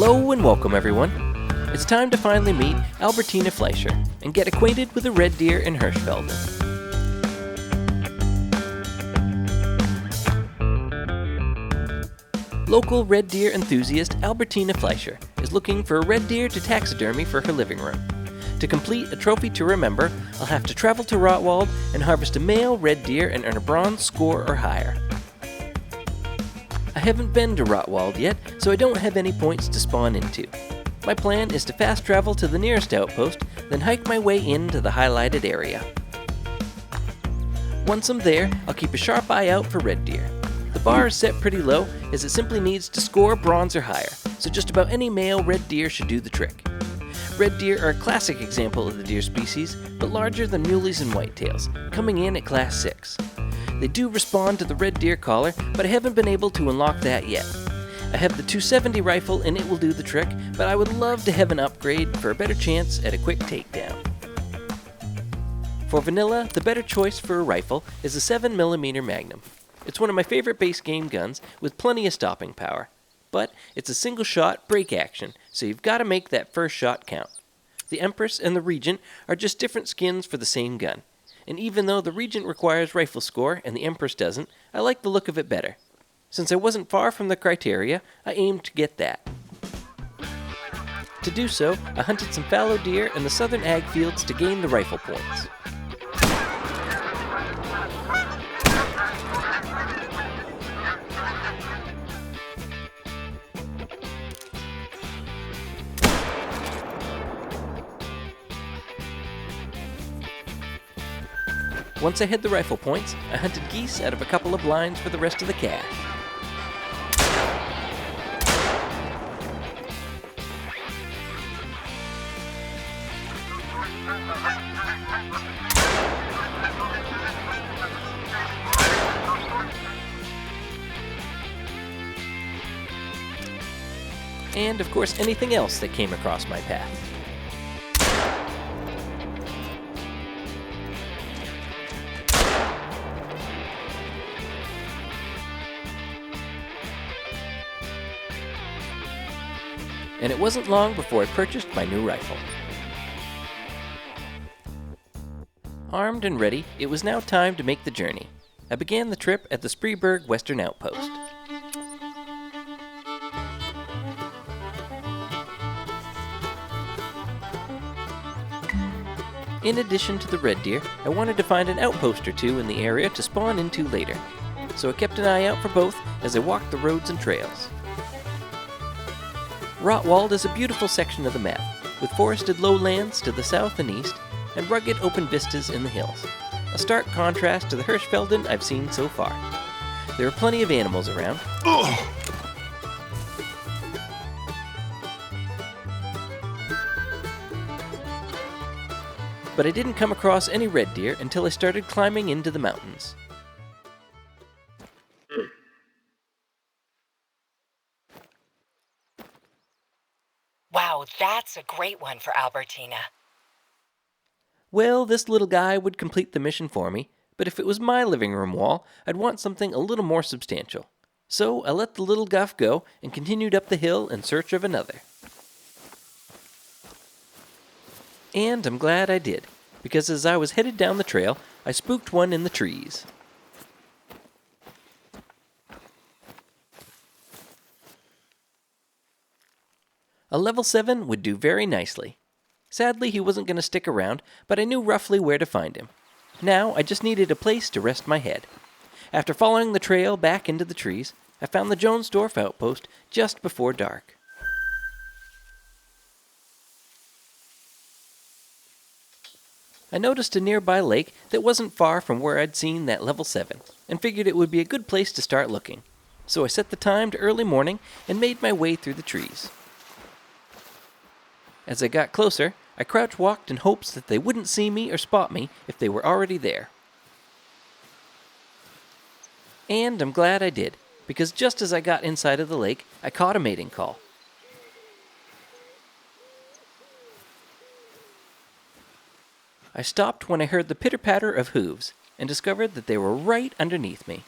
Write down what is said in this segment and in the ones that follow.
Hello and welcome everyone. It's time to finally meet Albertina Fleischer and get acquainted with the red deer in Hirschfelden. Local red deer enthusiast Albertina Fleischer is looking for a red deer to taxidermy for her living room. To complete a trophy to remember, I'll have to travel to Rotwald and harvest a male red deer and earn a bronze score or higher. I haven't been to Rotwald yet, so I don't have any points to spawn into. My plan is to fast travel to the nearest outpost, then hike my way into the highlighted area. Once I'm there, I'll keep a sharp eye out for red deer. The bar is set pretty low, as it simply needs to score bronze or higher, so just about any male red deer should do the trick. Red deer are a classic example of the deer species, but larger than muleys and whitetails, coming in at Class 6. They do respond to the red deer collar, but I haven't been able to unlock that yet. I have the 270 rifle and it will do the trick, but I would love to have an upgrade for a better chance at a quick takedown. For vanilla, the better choice for a rifle is a 7mm Magnum. It's one of my favorite base game guns with plenty of stopping power, but it's a single shot break action, so you've got to make that first shot count. The Empress and the Regent are just different skins for the same gun. And even though the Regent requires rifle score and the Empress doesn't, I like the look of it better. Since I wasn't far from the criteria, I aimed to get that. To do so, I hunted some fallow deer in the southern ag fields to gain the rifle points. Once I had the rifle points, I hunted geese out of a couple of blinds for the rest of the cache. And of course anything else that came across my path. And it wasn't long before I purchased my new rifle. Armed and ready, it was now time to make the journey. I began the trip at the Spreeberg Western Outpost. In addition to the red deer, I wanted to find an outpost or two in the area to spawn into later, so I kept an eye out for both as I walked the roads and trails. Rotwald is a beautiful section of the map, with forested lowlands to the south and east, and rugged open vistas in the hills. A stark contrast to the Hirschfelden I've seen so far. There are plenty of animals around. But I didn't come across any red deer until I started climbing into the mountains. Wow, that's a great one for Albertina. Well, this little guy would complete the mission for me, but if it was my living room wall, I'd want something a little more substantial. So I let the little guff go and continued up the hill in search of another. And I'm glad I did, because as I was headed down the trail, I spooked one in the trees. A level 7 would do very nicely. Sadly, he wasn't going to stick around, but I knew roughly where to find him. Now, I just needed a place to rest my head. After following the trail back into the trees, I found the Jonesdorf outpost just before dark. I noticed a nearby lake that wasn't far from where I'd seen that level 7, and figured it would be a good place to start looking. So I set the time to early morning and made my way through the trees. As I got closer, I crouch-walked in hopes that they wouldn't see me or spot me if they were already there. And I'm glad I did, because just as I got inside of the lake, I caught a mating call. I stopped when I heard the pitter-patter of hooves, and discovered that they were right underneath me.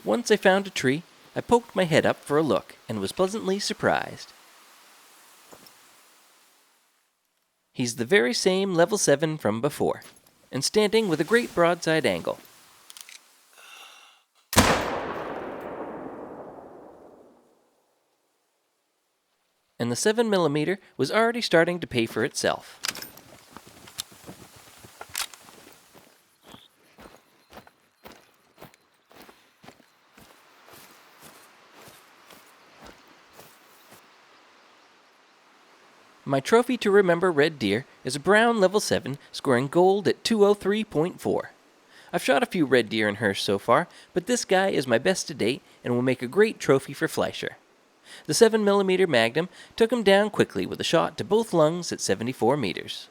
Once I found a tree, I poked my head up for a look and was pleasantly surprised. He's the very same level 7 from before, and standing with a great broadside angle. And the 7mm was already starting to pay for itself. My trophy to remember red deer is a brown level 7 scoring gold at 203.4. I've shot a few red deer in Hirsch so far, but this guy is my best to date and will make a great trophy for Fleischer. The 7mm Magnum took him down quickly with a shot to both lungs at 74 meters.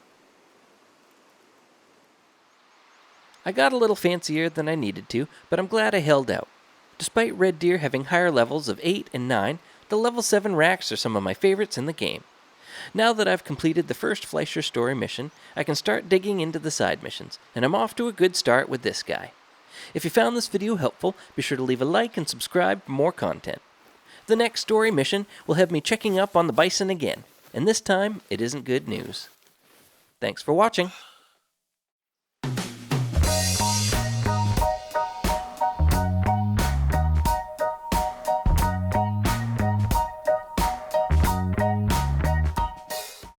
I got a little fancier than I needed to, but I'm glad I held out. Despite red deer having higher levels of 8 and 9, the level 7 racks are some of my favorites in the game. Now that I've completed the first Fleischer story mission, I can start digging into the side missions, and I'm off to a good start with this guy. If you found this video helpful, be sure to leave a like and subscribe for more content. The next story mission will have me checking up on the bison again, and this time it isn't good news. Thanks for watching.